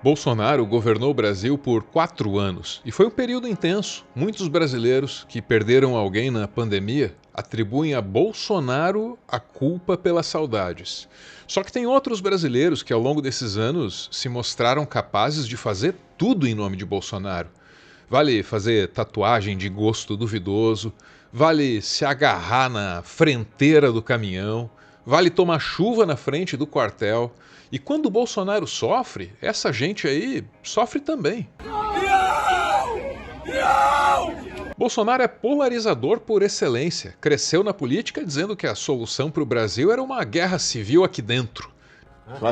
Bolsonaro governou o Brasil por 4 anos e foi um período intenso. Muitos brasileiros que perderam alguém na pandemia atribuem a Bolsonaro a culpa pelas saudades. Só que tem outros brasileiros que ao longo desses anos se mostraram capazes de fazer tudo em nome de Bolsonaro. Vale fazer tatuagem de gosto duvidoso, vale se agarrar na frenteira do caminhão, vale tomar chuva na frente do quartel. E quando o Bolsonaro sofre, essa gente aí sofre também. Bolsonaro é polarizador por excelência. Cresceu na política dizendo que a solução para o Brasil era uma guerra civil aqui dentro.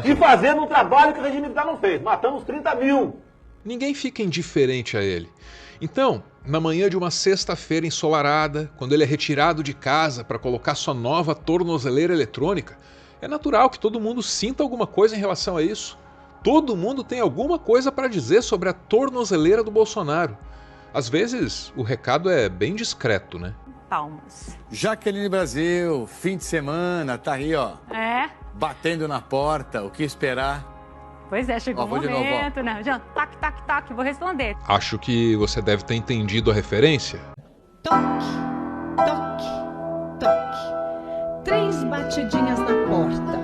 E fazendo um trabalho que o regime militar não fez. Matamos 30 mil. Ninguém fica indiferente a ele. Então, na manhã de uma sexta-feira ensolarada, quando ele é retirado de casa para colocar sua nova tornozeleira eletrônica, é natural que todo mundo sinta alguma coisa em relação a isso. Todo mundo tem alguma coisa para dizer sobre a tornozeleira do Bolsonaro. Às vezes, o recado é bem discreto, né? Palmas. Jaqueline Brasil, fim de semana, tá aí, ó. É? Batendo na porta, o que esperar? Pois é, chegou o momento, né? Já, tac, tac, tac, vou responder. Acho que você deve ter entendido a referência. Toque, toque, toque. 3 batidinhas na porta.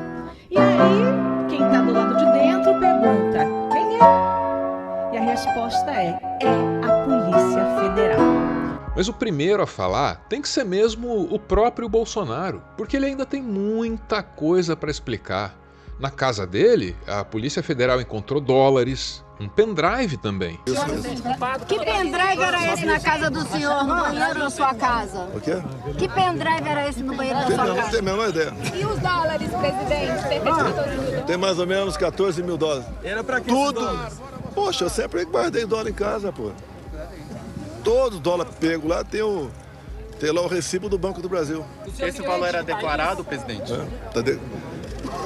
E aí, quem tá do lado de dentro pergunta: quem é? E a resposta é a Polícia Federal. Mas o primeiro a falar tem que ser mesmo o próprio Bolsonaro, porque ele ainda tem muita coisa para explicar. Na casa dele, a Polícia Federal encontrou dólares, um pendrive também. Que pendrive era esse na casa do senhor, no banheiro da sua casa? O quê? Que pendrive era esse no banheiro da sua casa? Não tenho a menor ideia. E os dólares, presidente? Cerca de 14 mil dólares? Tem mais ou menos 14 mil dólares. Era pra que tudo? Poxa, eu sempre guardei dólar em casa, pô. Todo dólar pego lá tem lá o recibo do Banco do Brasil. Esse valor era declarado, presidente?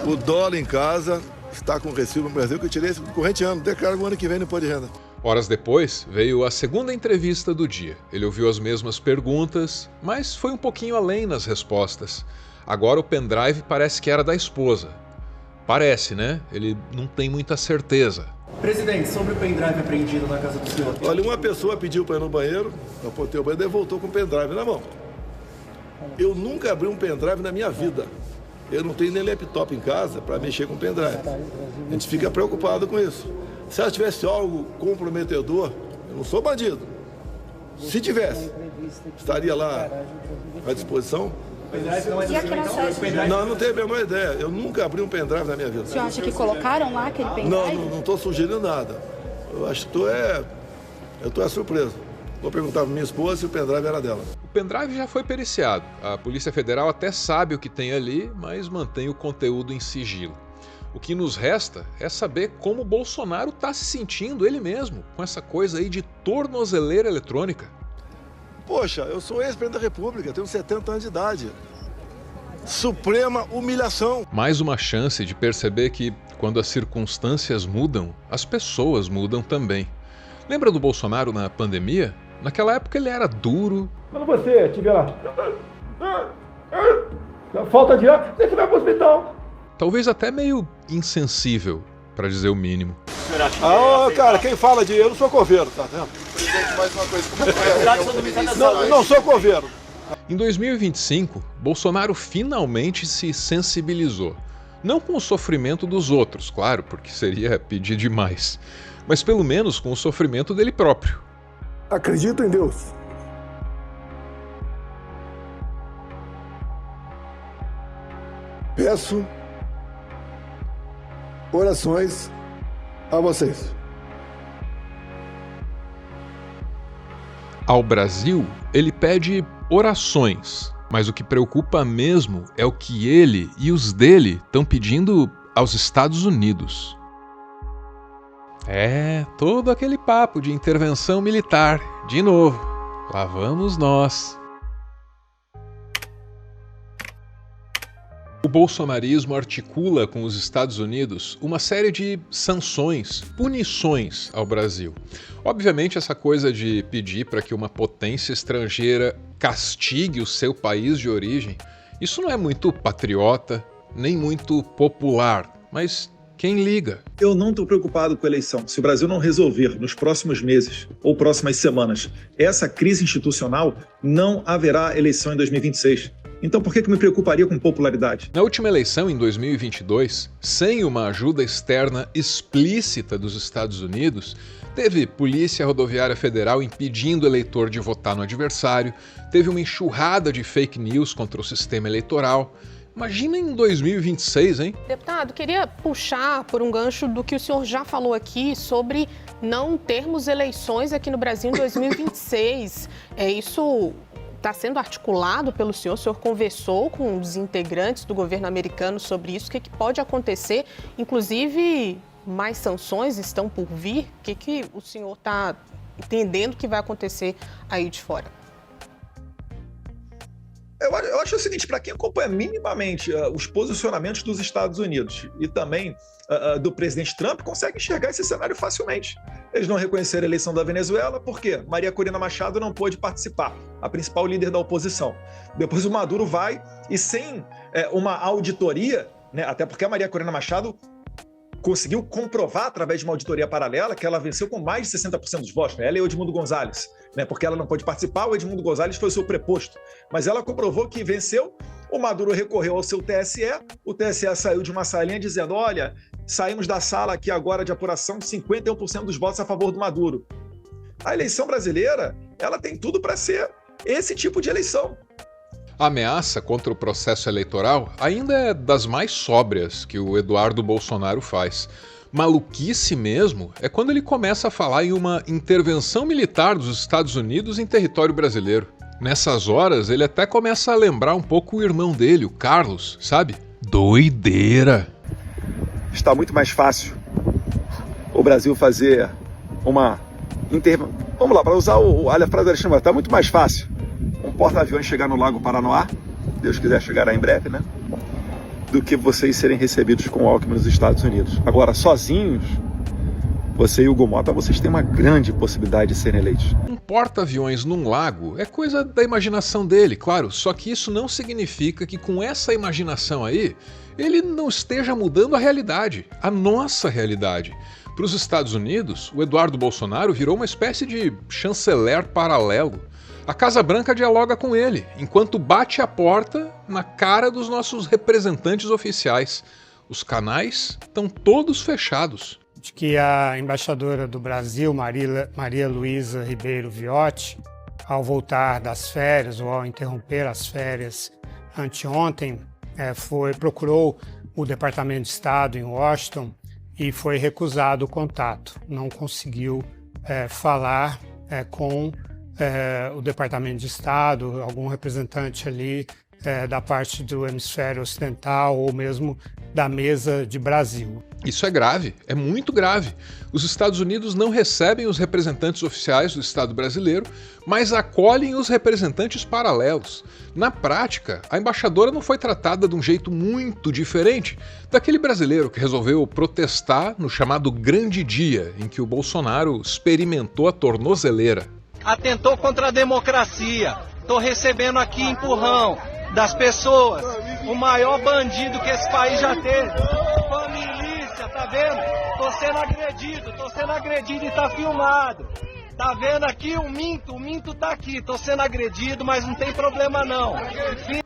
O dólar em casa está com o recibo no Brasil que eu tirei esse corrente ano. Declaro o ano que vem no imposto de renda. Horas depois, veio a segunda entrevista do dia. Ele ouviu as mesmas perguntas, mas foi um pouquinho além nas respostas. Agora o pendrive parece que era da esposa. Parece, né? Ele não tem muita certeza. Presidente, sobre o pendrive apreendido na casa do senhor. Olha, uma pessoa pediu para ir no banheiro, eu apontei o banheiro e voltou com o pendrive na mão. Eu nunca abri um pendrive na minha vida. Eu não tenho nem laptop em casa para mexer com pendrive. A gente fica preocupado com isso. Se ela tivesse algo comprometedor, eu não sou bandido. Se tivesse, estaria lá à disposição. Não tenho a menor ideia. Eu nunca abri um pendrive na minha vida. O senhor acha que colocaram lá aquele pendrive? Não estou sugerindo nada. Eu acho que eu estou surpreso. Vou perguntar para minha esposa se o pendrive era dela. O pendrive já foi periciado. A Polícia Federal até sabe o que tem ali, mas mantém o conteúdo em sigilo. O que nos resta é saber como o Bolsonaro está se sentindo ele mesmo com essa coisa aí de tornozeleira eletrônica. Poxa, eu sou ex-presidente da República, tenho 70 anos de idade. Suprema humilhação. Mais uma chance de perceber que, quando as circunstâncias mudam, as pessoas mudam também. Lembra do Bolsonaro na pandemia? Naquela época ele era duro. Quando você estiver lá, falta de ar, você vai pro hospital. Talvez até meio insensível, para dizer o mínimo. Cara, quem fala de eu não sou coveiro, tá vendo? Presidente, mais uma coisa. Não sou coveiro. Em 2025, Bolsonaro finalmente se sensibilizou. Não com o sofrimento dos outros, claro, porque seria pedir demais, mas pelo menos com o sofrimento dele próprio. Acredito em Deus. Peço orações a vocês. Ao Brasil, ele pede orações, mas o que preocupa mesmo é o que ele e os dele estão pedindo aos Estados Unidos. É, todo aquele papo de intervenção militar, de novo. Lá vamos nós. O bolsonarismo articula com os Estados Unidos uma série de sanções, punições ao Brasil. Obviamente, essa coisa de pedir para que uma potência estrangeira castigue o seu país de origem, isso não é muito patriota, nem muito popular, mas quem liga? Eu não estou preocupado com a eleição. Se o Brasil não resolver nos próximos meses ou próximas semanas essa crise institucional, não haverá eleição em 2026. Então por que me preocuparia com popularidade? Na última eleição, em 2022, sem uma ajuda externa explícita dos Estados Unidos, teve Polícia Rodoviária Federal impedindo o eleitor de votar no adversário, teve uma enxurrada de fake news contra o sistema eleitoral. Imagina em 2026, hein? Deputado, queria puxar por um gancho do que o senhor já falou aqui sobre não termos eleições aqui no Brasil em 2026. Isso está sendo articulado pelo senhor? O senhor conversou com os integrantes do governo americano sobre isso? O que pode acontecer? Inclusive, mais sanções estão por vir? O que o senhor está entendendo que vai acontecer aí de fora? Eu acho o seguinte, para quem acompanha minimamente os posicionamentos dos Estados Unidos e também do presidente Trump, consegue enxergar esse cenário facilmente. Eles não reconheceram a eleição da Venezuela, por quê? Maria Corina Machado não pôde participar, a principal líder da oposição. Depois o Maduro vai e sem uma auditoria, né, até porque a Maria Corina Machado conseguiu comprovar, através de uma auditoria paralela, que ela venceu com mais de 60% dos votos. Né? Ela e o Edmundo Gonzalez, né? Porque ela não pôde participar, o Edmundo Gonzalez foi o seu preposto. Mas ela comprovou que venceu, o Maduro recorreu ao seu TSE, o TSE saiu de uma salinha dizendo, olha, saímos da sala aqui agora de apuração, 51% dos votos a favor do Maduro. A eleição brasileira, ela tem tudo para ser esse tipo de eleição. A ameaça contra o processo eleitoral ainda é das mais sóbrias que o Eduardo Bolsonaro faz. Maluquice mesmo é quando ele começa a falar em uma intervenção militar dos Estados Unidos em território brasileiro. Nessas horas, ele até começa a lembrar um pouco o irmão dele, o Carlos, sabe? Doideira! Está muito mais fácil o Brasil fazer uma intervenção. Vamos lá, para usar a frase do Alexandre, está muito mais fácil um porta-aviões chegar no Lago Paranoá, Deus quiser chegará em breve, né? Do que vocês serem recebidos com o Alckmin nos Estados Unidos. Agora, sozinhos, você e o Hugo Mota, vocês têm uma grande possibilidade de serem eleitos. Um porta-aviões num lago é coisa da imaginação dele, claro, só que isso não significa que com essa imaginação aí, ele não esteja mudando a realidade, a nossa realidade. Para os Estados Unidos, o Eduardo Bolsonaro virou uma espécie de chanceler paralelo. A Casa Branca dialoga com ele, enquanto bate a porta na cara dos nossos representantes oficiais. Os canais estão todos fechados. De que a embaixadora do Brasil, Maria Luísa Ribeiro Viotti, ao voltar das férias ou ao interromper as férias anteontem, procurou o Departamento de Estado em Washington e foi recusado o contato. Não conseguiu falar com o Departamento de Estado, algum representante ali da parte do hemisfério ocidental ou mesmo da mesa de Brasil. Isso é grave, é muito grave. Os Estados Unidos não recebem os representantes oficiais do Estado brasileiro, mas acolhem os representantes paralelos. Na prática, a embaixadora não foi tratada de um jeito muito diferente daquele brasileiro que resolveu protestar no chamado Grande Dia, em que o Bolsonaro experimentou a tornozeleira. Atentou contra a democracia. Estou recebendo aqui empurrão das pessoas. O maior bandido que esse país já teve. Família, tá vendo? Tô sendo agredido e tá filmado. Tá vendo aqui o Minto tá aqui. Tô sendo agredido, mas não tem problema não.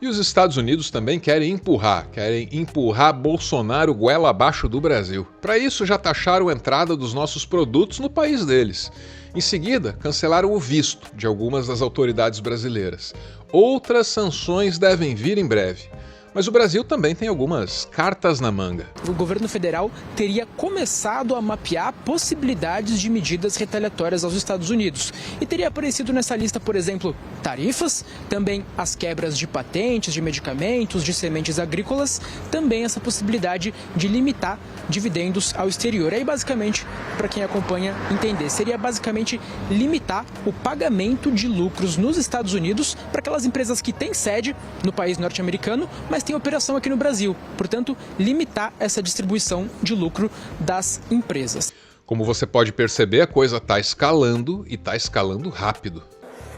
E os Estados Unidos também querem empurrar Bolsonaro goela abaixo do Brasil. Para isso já taxaram a entrada dos nossos produtos no país deles. Em seguida, cancelaram o visto de algumas das autoridades brasileiras. Outras sanções devem vir em breve. Mas o Brasil também tem algumas cartas na manga. O governo federal teria começado a mapear possibilidades de medidas retaliatórias aos Estados Unidos. E teria aparecido nessa lista, por exemplo, tarifas, também as quebras de patentes, de medicamentos, de sementes agrícolas, também essa possibilidade de limitar dividendos ao exterior. Aí, basicamente, para quem acompanha entender, seria basicamente limitar o pagamento de lucros nos Estados Unidos para aquelas empresas que têm sede no país norte-americano, mas tem operação aqui no Brasil. Portanto, limitar essa distribuição de lucro das empresas. Como você pode perceber, a coisa está escalando e está escalando rápido.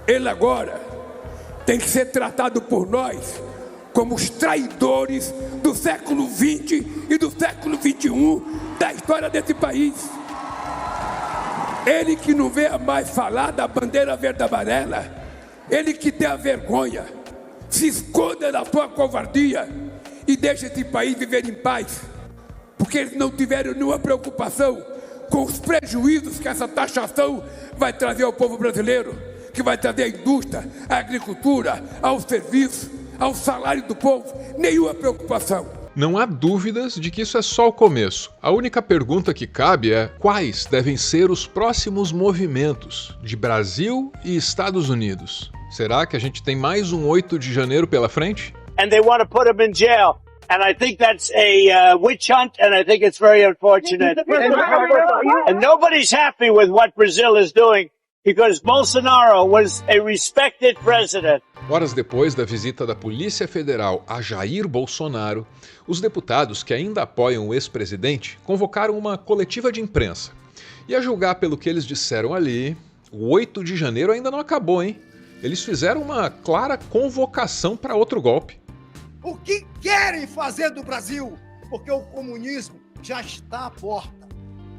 Ele agora tem que ser tratado por nós como os traidores do século XX e do século XXI da história desse país. Ele que não venha mais falar da bandeira verde e amarela, ele que tenha vergonha, se esconda da sua covardia e deixe esse país viver em paz, porque eles não tiveram nenhuma preocupação com os prejuízos que essa taxação vai trazer ao povo brasileiro, que vai trazer à indústria, à agricultura, ao serviço, ao salário do povo, nenhuma preocupação. Não há dúvidas de que isso é só o começo. A única pergunta que cabe é quais devem ser os próximos movimentos de Brasil e Estados Unidos. Será que a gente tem mais um 8 de janeiro pela frente? And they want to put him in jail. And I think that's a witch hunt, and I think it's very unfortunate. And nobody's happy with what Brazil is doing, because Bolsonaro was a respected president. Horas depois da visita da Polícia Federal a Jair Bolsonaro, os deputados que ainda apoiam o ex-presidente convocaram uma coletiva de imprensa. E a julgar pelo que eles disseram ali, o 8 de janeiro ainda não acabou, hein? Eles fizeram uma clara convocação para outro golpe. O que querem fazer do Brasil? Porque o comunismo já está à porta.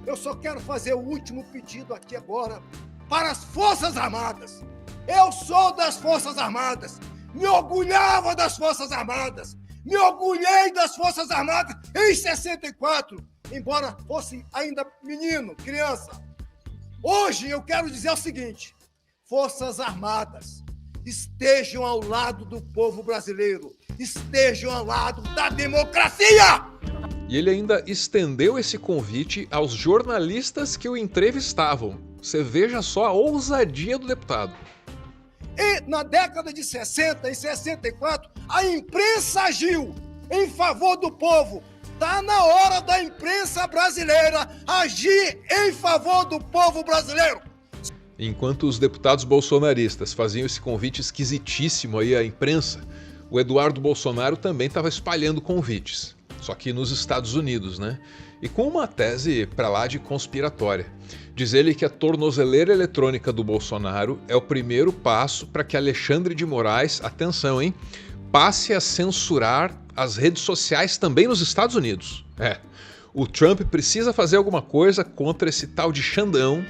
Eu só quero fazer o último pedido aqui agora para as Forças Armadas. Eu sou das Forças Armadas, me orgulhava das Forças Armadas, me orgulhei das Forças Armadas em 64, embora fosse ainda menino, criança. Hoje eu quero dizer o seguinte: Forças Armadas, estejam ao lado do povo brasileiro, estejam ao lado da democracia! E ele ainda estendeu esse convite aos jornalistas que o entrevistavam. Você veja só a ousadia do deputado. E na década de 60, em 64, a imprensa agiu em favor do povo. Está na hora da imprensa brasileira agir em favor do povo brasileiro. Enquanto os deputados bolsonaristas faziam esse convite esquisitíssimo aí à imprensa, o Eduardo Bolsonaro também estava espalhando convites. Só que nos Estados Unidos, né? E com uma tese pra lá de conspiratória. Diz ele que a tornozeleira eletrônica do Bolsonaro é o primeiro passo para que Alexandre de Moraes, atenção, hein, passe a censurar as redes sociais também nos Estados Unidos. O Trump precisa fazer alguma coisa contra esse tal de Xandão,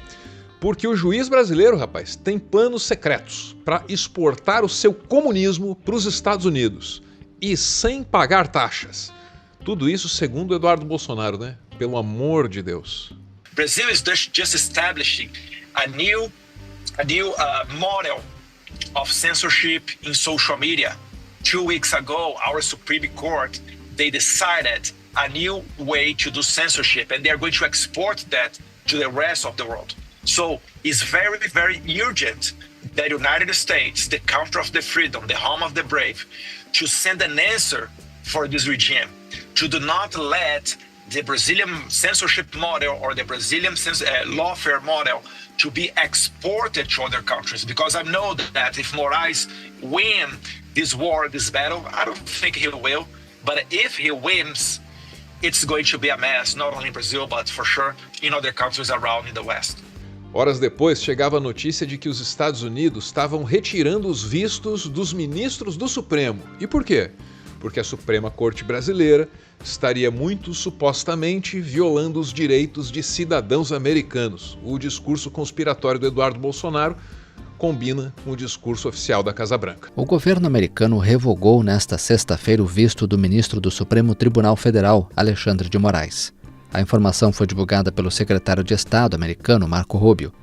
porque o juiz brasileiro, rapaz, tem planos secretos para exportar o seu comunismo para os Estados Unidos e sem pagar taxas. Tudo isso segundo Eduardo Bolsonaro, né? Pelo amor de Deus. Brazil is just establishing a new model of censorship in social media. 2 weeks ago, our Supreme Court, they decided a new way to do censorship, and they are going to export that to the rest of the world. So it's very, very urgent that the United States, the country of the freedom, the home of the brave, to send an answer for this regime, to do not let the Brazilian censorship model or the Brazilian lawfare model to be exported to other countries. Because I know that if Moraes win this war, this battle, I don't think he will, but if he wins, it's going to be a mess, not only in Brazil, but for sure in other countries around in the West. Horas depois, chegava a notícia de que os Estados Unidos estavam retirando os vistos dos ministros do Supremo. E por quê? Porque a Suprema Corte Brasileira estaria muito supostamente violando os direitos de cidadãos americanos. O discurso conspiratório do Eduardo Bolsonaro combina com o discurso oficial da Casa Branca. O governo americano revogou nesta sexta-feira o visto do ministro do Supremo Tribunal Federal, Alexandre de Moraes. A informação foi divulgada pelo secretário de Estado americano, Marco Rubio.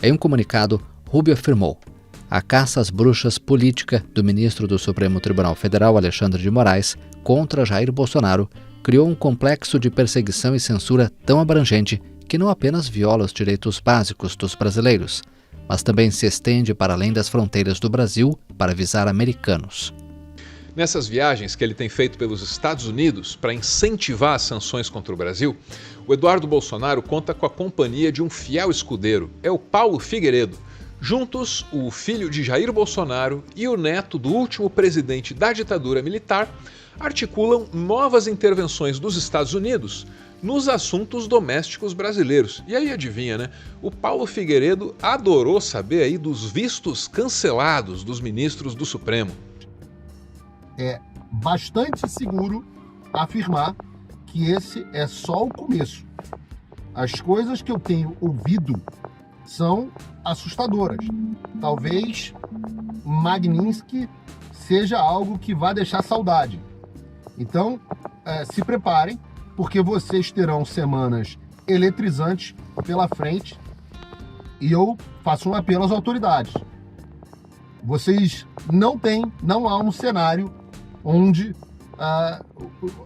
Em um comunicado, Rubio afirmou: a caça às bruxas política do ministro do Supremo Tribunal Federal, Alexandre de Moraes, contra Jair Bolsonaro, criou um complexo de perseguição e censura tão abrangente que não apenas viola os direitos básicos dos brasileiros, mas também se estende para além das fronteiras do Brasil para visar americanos. Nessas viagens que ele tem feito pelos Estados Unidos para incentivar as sanções contra o Brasil, o Eduardo Bolsonaro conta com a companhia de um fiel escudeiro, é o Paulo Figueiredo. Juntos, o filho de Jair Bolsonaro e o neto do último presidente da ditadura militar articulam novas intervenções dos Estados Unidos nos assuntos domésticos brasileiros. E aí adivinha, né? O Paulo Figueiredo adorou saber aí dos vistos cancelados dos ministros do Supremo. É bastante seguro afirmar que esse é só o começo. As coisas que eu tenho ouvido são assustadoras. Talvez Magnitsky seja algo que vai deixar saudade. Então, se preparem, porque vocês terão semanas eletrizantes pela frente. E eu faço um apelo às autoridades. Vocês não há um cenário onde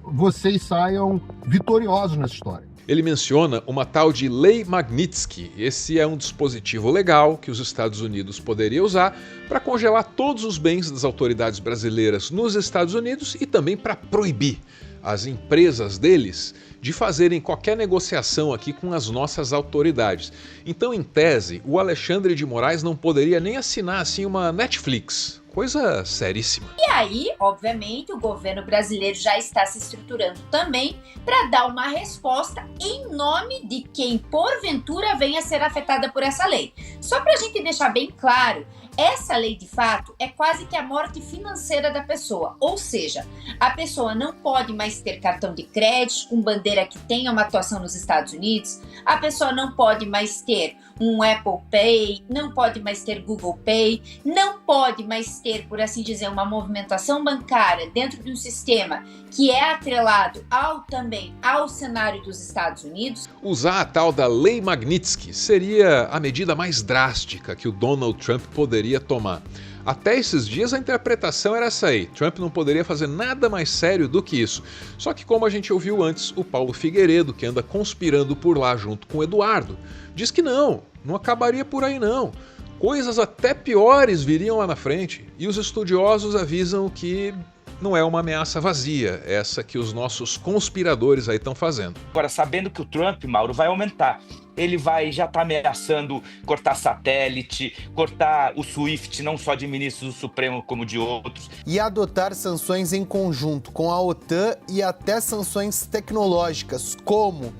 vocês saiam vitoriosos nessa história. Ele menciona uma tal de Lei Magnitsky. Esse é um dispositivo legal que os Estados Unidos poderiam usar para congelar todos os bens das autoridades brasileiras nos Estados Unidos e também para proibir as empresas deles de fazerem qualquer negociação aqui com as nossas autoridades. Então, em tese, o Alexandre de Moraes não poderia nem assinar assim uma Netflix. Coisa seríssima. E aí, obviamente, o governo brasileiro já está se estruturando também para dar uma resposta em nome de quem, porventura, venha a ser afetada por essa lei. Só para a gente deixar bem claro, essa lei, de fato, é quase que a morte financeira da pessoa. Ou seja, a pessoa não pode mais ter cartão de crédito com bandeira que tenha uma atuação nos Estados Unidos, a pessoa não pode mais ter um Apple Pay, não pode mais ter Google Pay, não pode mais ter, por assim dizer, uma movimentação bancária dentro de um sistema que é atrelado também ao cenário dos Estados Unidos. Usar a tal da Lei Magnitsky seria a medida mais drástica que o Donald Trump poderia tomar. Até esses dias a interpretação era essa aí, Trump não poderia fazer nada mais sério do que isso. Só que, como a gente ouviu antes, o Paulo Figueiredo, que anda conspirando por lá junto com o Eduardo, diz que não acabaria por aí não. Coisas até piores viriam lá na frente, e os estudiosos avisam que não é uma ameaça vazia, essa que os nossos conspiradores aí estão fazendo. Agora, sabendo que o Trump, Mauro, vai aumentar, ele já está ameaçando cortar satélite, cortar o SWIFT, não só de ministros do Supremo, como de outros. E adotar sanções em conjunto com a OTAN e até sanções tecnológicas, como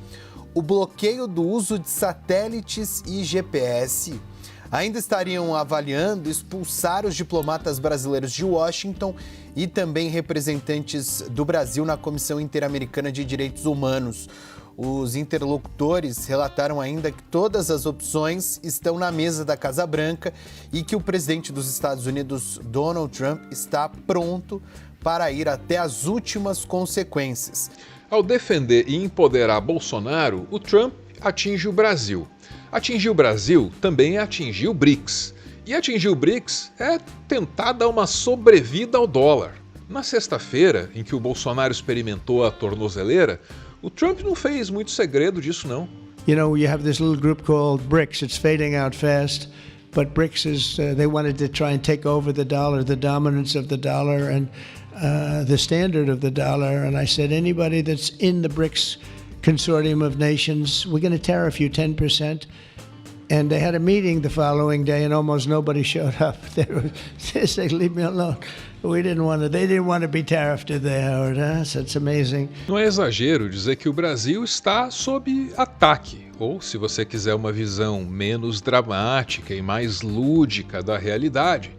o bloqueio do uso de satélites e GPS. Ainda estariam avaliando expulsar os diplomatas brasileiros de Washington e também representantes do Brasil na Comissão Interamericana de Direitos Humanos. Os interlocutores relataram ainda que todas as opções estão na mesa da Casa Branca e que o presidente dos Estados Unidos, Donald Trump, está pronto para ir até as últimas consequências. Ao defender e empoderar Bolsonaro, o Trump atinge o Brasil. Atingir o Brasil também é atingir o BRICS. E atingir o BRICS é tentar dar uma sobrevida ao dólar. Na sexta-feira, em que o Bolsonaro experimentou a tornozeleira, o Trump não fez muito segredo disso, não. You know, you have this little group called BRICS. It's fading out fast, but BRICS is, they wanted to try and take over the dollar, the dominance of the dollar and the standard of the dollar. And I said, anybody that's in the BRICS consortium of nations, we're going to tariff you 10%. And they had a meeting the following day, and almost nobody showed up. They said, "Leave me alone. We didn't want to. They didn't want to be tariffed, did they, Howard? That's amazing." Não é exagero dizer que o Brasil está sob ataque, ou, se você quiser uma visão menos dramática e mais lúdica da realidade.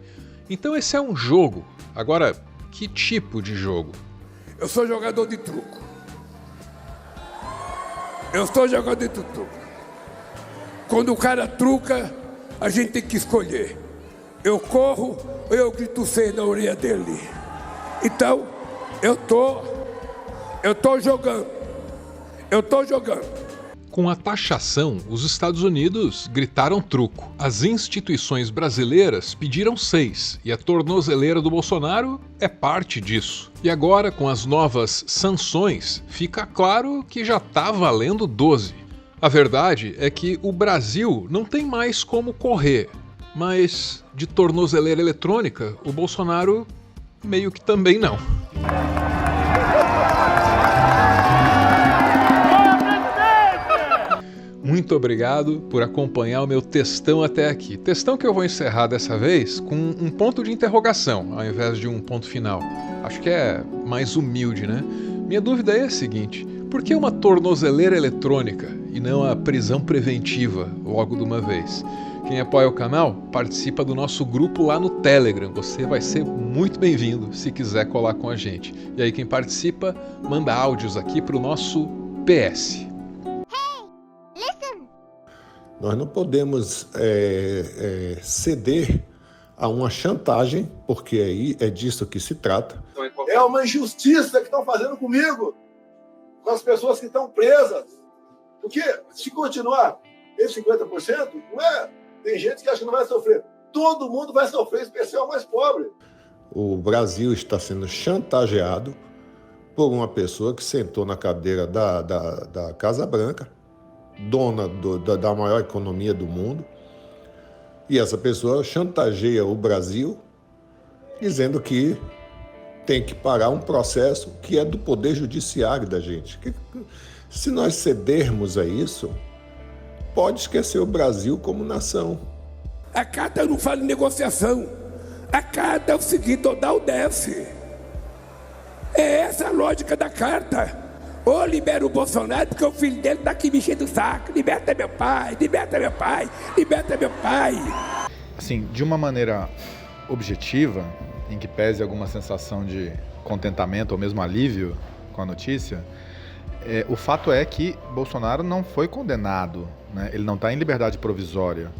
Então esse é um jogo. Agora, que tipo de jogo? Eu sou jogador de truco. Eu sou jogador de truco. Quando o cara truca, a gente tem que escolher. Eu corro ou eu grito feio na orelha dele. Então, eu tô jogando. Com a taxação, os Estados Unidos gritaram truco. As instituições brasileiras pediram 6, e a tornozeleira do Bolsonaro é parte disso. E agora, com as novas sanções, fica claro que já está valendo 12. A verdade é que o Brasil não tem mais como correr, mas de tornozeleira eletrônica, o Bolsonaro meio que também não. Muito obrigado por acompanhar o meu textão até aqui. Textão que eu vou encerrar dessa vez com um ponto de interrogação, ao invés de um ponto final. Acho que é mais humilde, né? Minha dúvida é a seguinte: por que uma tornozeleira eletrônica e não a prisão preventiva logo de uma vez? Quem apoia o canal participa do nosso grupo lá no Telegram. Você vai ser muito bem-vindo se quiser colar com a gente. E aí quem participa manda áudios aqui para o nosso PS. Hey, Nós não podemos ceder a uma chantagem, porque aí é disso que se trata. É uma injustiça que estão fazendo comigo, com as pessoas que estão presas. Porque se continuar esse 50%, não é? Tem gente que acha que não vai sofrer. Todo mundo vai sofrer, em especial o mais pobre. O Brasil está sendo chantageado por uma pessoa que sentou na cadeira da Casa Branca, dona da maior economia do mundo, e essa pessoa chantageia o Brasil, dizendo que tem que parar um processo que é do Poder Judiciário da gente. Se nós cedermos a isso, pode esquecer o Brasil como nação. A carta não fala em negociação. A carta é o seguinte: ou dá ou desce. É essa a lógica da carta. Ou libera o Bolsonaro, porque o filho dele tá aqui me enchendo o saco. Liberta meu pai, liberta meu pai, liberta meu pai. Assim, de uma maneira objetiva, em que pese alguma sensação de contentamento ou mesmo alívio com a notícia, o fato é que Bolsonaro não foi condenado, né? Ele não está em liberdade provisória.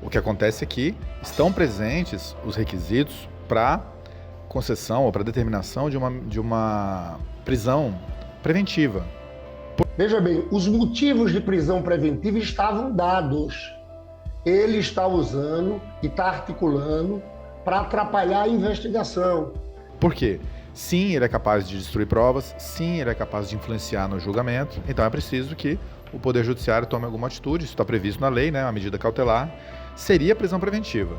O que acontece é que estão presentes os requisitos para concessão ou para determinação de uma prisão preventiva. Veja bem, os motivos de prisão preventiva estavam dados. Ele está usando e está articulando para atrapalhar a investigação. Por quê? Sim, ele é capaz de destruir provas, sim, ele é capaz de influenciar no julgamento, então é preciso que o Poder Judiciário tome alguma atitude, isso está previsto na lei, né, uma medida cautelar, seria prisão preventiva.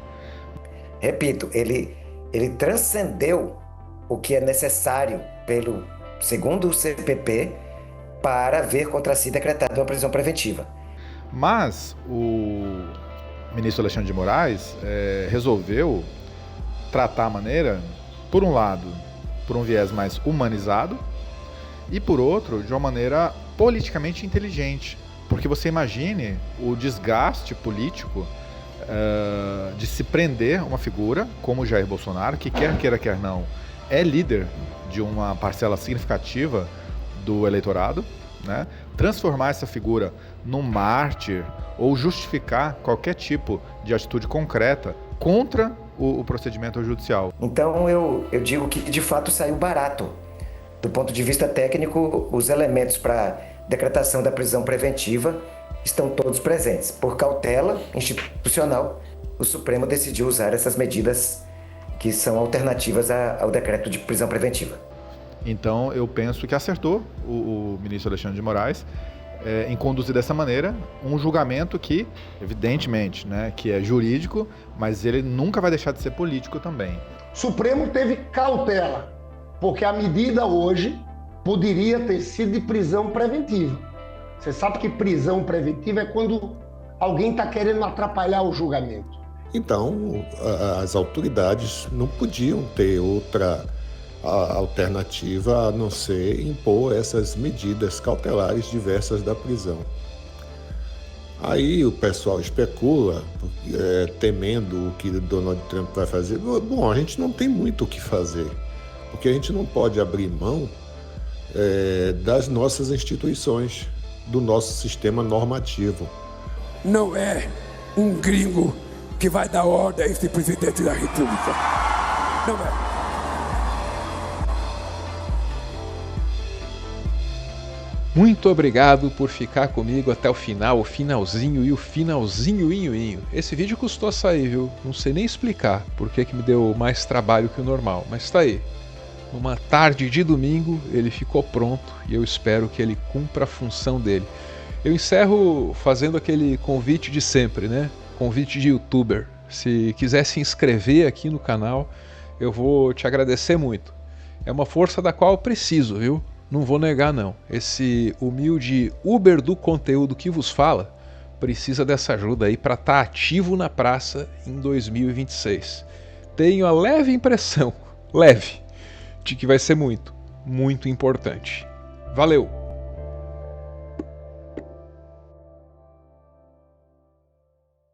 Repito, ele transcendeu o que é necessário segundo o CPP, para ver contra si decretada uma prisão preventiva. Mas o ministro Alexandre de Moraes resolveu tratar a maneira, por um lado, por um viés mais humanizado e, por outro, de uma maneira politicamente inteligente. Porque você imagine o desgaste político de se prender uma figura como Jair Bolsonaro, que quer queira, quer não, é líder de uma parcela significativa do eleitorado, né? Transformar essa figura num mártir ou justificar qualquer tipo de atitude concreta contra o procedimento judicial. Então eu digo que de fato saiu barato. Do ponto de vista técnico, os elementos para decretação da prisão preventiva estão todos presentes. Por cautela institucional, o Supremo decidiu usar essas medidas que são alternativas ao decreto de prisão preventiva. Então eu penso que acertou o ministro Alexandre de Moraes em conduzir dessa maneira um julgamento que, evidentemente, né, que é jurídico, mas ele nunca vai deixar de ser político também. O Supremo teve cautela, porque a medida hoje poderia ter sido de prisão preventiva. Você sabe que prisão preventiva é quando alguém está querendo atrapalhar o julgamento. Então, as autoridades não podiam ter outra alternativa a não ser impor essas medidas cautelares diversas da prisão. Aí o pessoal especula, temendo o que Donald Trump vai fazer. Bom, a gente não tem muito o que fazer, porque a gente não pode abrir mão das nossas instituições, do nosso sistema normativo. Não é um gringo que vai dar ordem a esse presidente da República. Não é. Muito obrigado por ficar comigo até o final, o finalzinho e o finalzinho. Esse vídeo custou a sair, viu? Não sei nem explicar por que me deu mais trabalho que o normal, mas tá aí. Numa tarde de domingo ele ficou pronto e eu espero que ele cumpra a função dele. Eu encerro fazendo aquele convite de sempre, né? Convite de youtuber. Se quiser se inscrever aqui no canal, eu vou te agradecer muito. É uma força da qual eu preciso, viu? Não vou negar não. Esse humilde Uber do conteúdo que vos fala precisa dessa ajuda aí para estar ativo na praça em 2026. Tenho a leve impressão, de que vai ser muito, muito importante. Valeu!